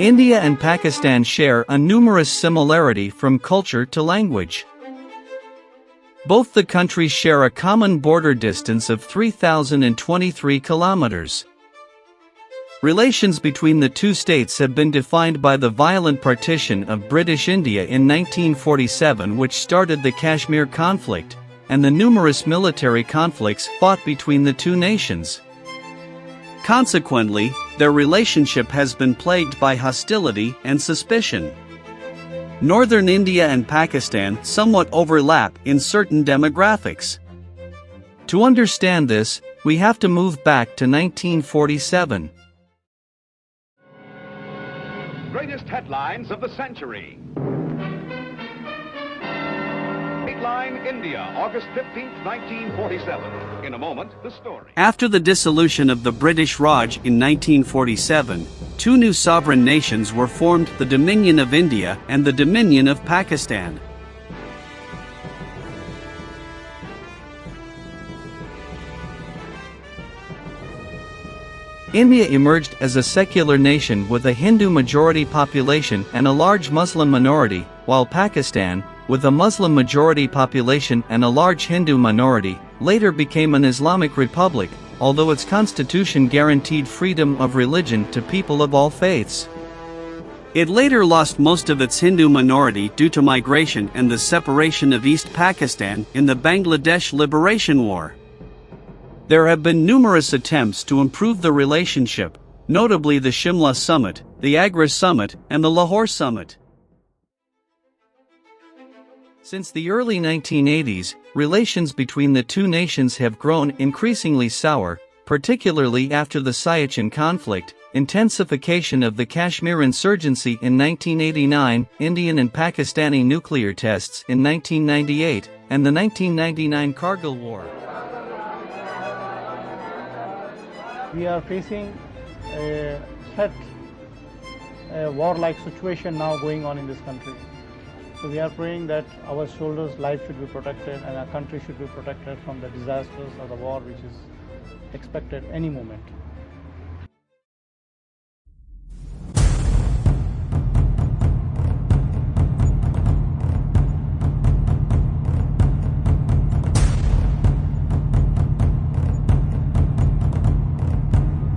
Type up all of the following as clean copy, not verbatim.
India and Pakistan share a numerous similarity from culture to language. Both the countries share a common border distance of 3,023 kilometers. Relations between the two states have been defined by the violent partition of British India in 1947, which started the Kashmir conflict, and the numerous military conflicts fought between the two nations. Consequently, their relationship has been plagued by hostility and suspicion. Northern India and Pakistan somewhat overlap in certain demographics. To understand this, we have to move back to 1947. Greatest headlines of the century. Dateline India, August 15, 1947. In a moment, the story. After the dissolution of the British Raj in 1947, two new sovereign nations were formed: the Dominion of India and the Dominion of Pakistan. India emerged as a secular nation with a Hindu majority population and a large Muslim minority, while Pakistan, with a Muslim majority population and a large Hindu minority, later became an Islamic republic, although its constitution guaranteed freedom of religion to people of all faiths. It later lost most of its Hindu minority due to migration and the separation of East Pakistan in the Bangladesh Liberation War. There have been numerous attempts to improve the relationship, notably the Shimla Summit, the Agra Summit, and the Lahore Summit. Since the early 1980s, relations between the two nations have grown increasingly sour, particularly after the Siachen conflict, intensification of the Kashmir insurgency in 1989, Indian and Pakistani nuclear tests in 1998, and the 1999 Kargil War. We are facing a threat, a war-like situation now going on in this country. So we are praying that our soldiers' life should be protected and our country should be protected from the disasters of the war which is expected any moment.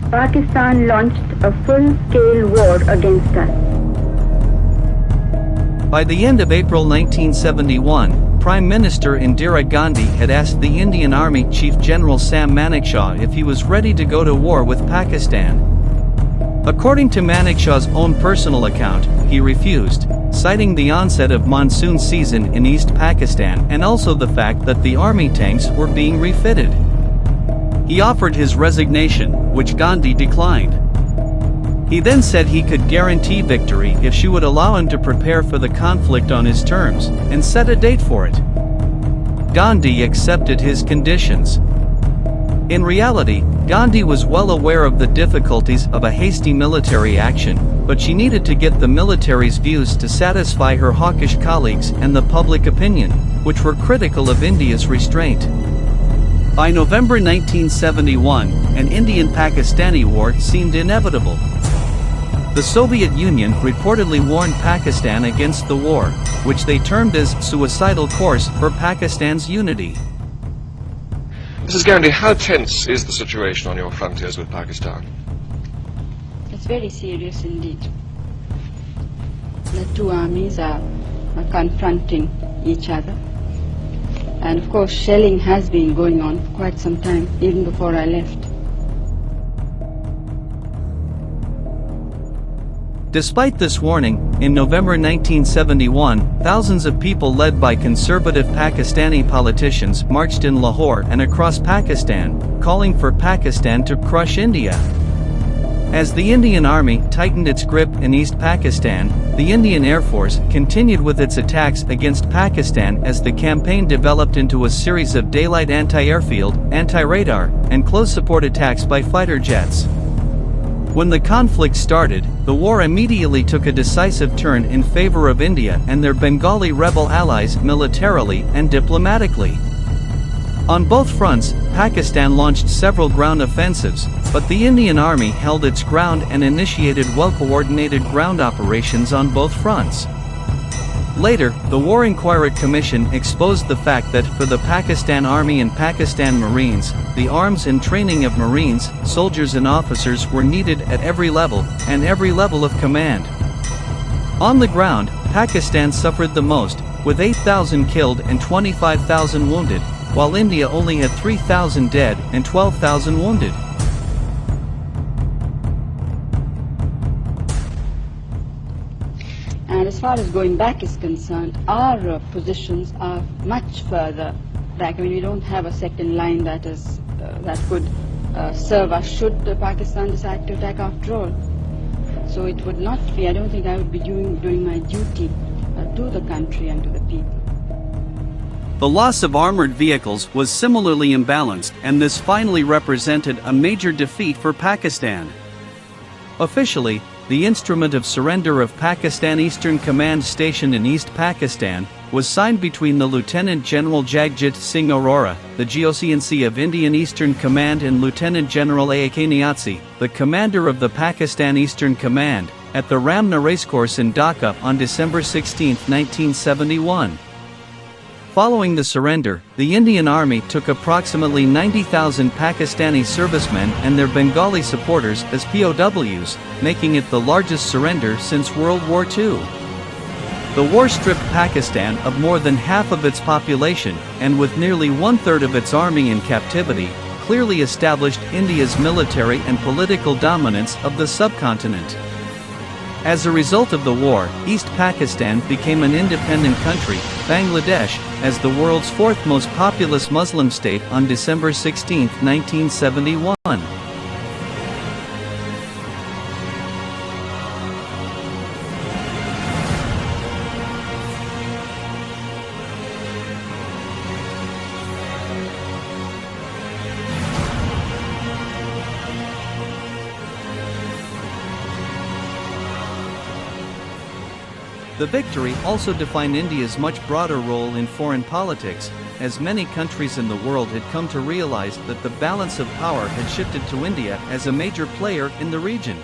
Pakistan launched a full-scale war against us. By the end of April 1971, Prime Minister Indira Gandhi had asked the Indian Army Chief General Sam Manekshaw if he was ready to go to war with Pakistan. According to Manekshaw's own personal account, he refused, citing the onset of monsoon season in East Pakistan and also the fact that the army tanks were being refitted. He offered his resignation, which Gandhi declined. He then said he could guarantee victory if she would allow him to prepare for the conflict on his terms, and set a date for it. Gandhi accepted his conditions. In reality, Gandhi was well aware of the difficulties of a hasty military action, but she needed to get the military's views to satisfy her hawkish colleagues and the public opinion, which were critical of India's restraint. By November 1971, an Indian-Pakistani war seemed inevitable. The Soviet Union reportedly warned Pakistan against the war, which they termed as suicidal course for Pakistan's unity. Mrs. Gandhi, how tense is the situation on your frontiers with Pakistan? It's very serious indeed. The two armies are confronting each other. And of course, shelling has been going on for quite some time, even before I left. Despite this warning, in November 1971, thousands of people led by conservative Pakistani politicians marched in Lahore and across Pakistan, calling for Pakistan to crush India. As the Indian Army tightened its grip in East Pakistan, the Indian Air Force continued with its attacks against Pakistan as the campaign developed into a series of daylight anti-airfield, anti-radar, and close support attacks by fighter jets. When the conflict started, the war immediately took a decisive turn in favor of India and their Bengali rebel allies militarily and diplomatically. On both fronts, Pakistan launched several ground offensives, but the Indian Army held its ground and initiated well-coordinated ground operations on both fronts. Later, the War Inquiry Commission exposed the fact that for the Pakistan Army and Pakistan Marines, the arms and training of Marines, soldiers and officers were needed at every level, and every level of command. On the ground, Pakistan suffered the most, with 8,000 killed and 25,000 wounded, while India only had 3,000 dead and 12,000 wounded. And as far as going back is concerned, our positions are much further back. I mean, we don't have a second line that could serve us should Pakistan decide to attack after all. So it would not be, I don't think I would be doing my duty to the country and to the people. The loss of armored vehicles was similarly imbalanced, and this finally represented a major defeat for Pakistan. Officially, the instrument of surrender of Pakistan Eastern Command Station in East Pakistan was signed between the Lieutenant General Jagjit Singh Arora, the GOCNC of Indian Eastern Command, and Lieutenant General A.K. Niazi, the commander of the Pakistan Eastern Command, at the Ramna Racecourse in Dhaka on December 16, 1971. Following the surrender, the Indian Army took approximately 90,000 Pakistani servicemen and their Bengali supporters as POWs, making it the largest surrender since World War II. The war stripped Pakistan of more than half of its population, and with nearly one-third of its army in captivity, clearly established India's military and political dominance of the subcontinent. As a result of the war, East Pakistan became an independent country, Bangladesh, as the world's fourth most populous Muslim state on December 16, 1971. The victory also defined India's much broader role in foreign politics, as many countries in the world had come to realize that the balance of power had shifted to India as a major player in the region.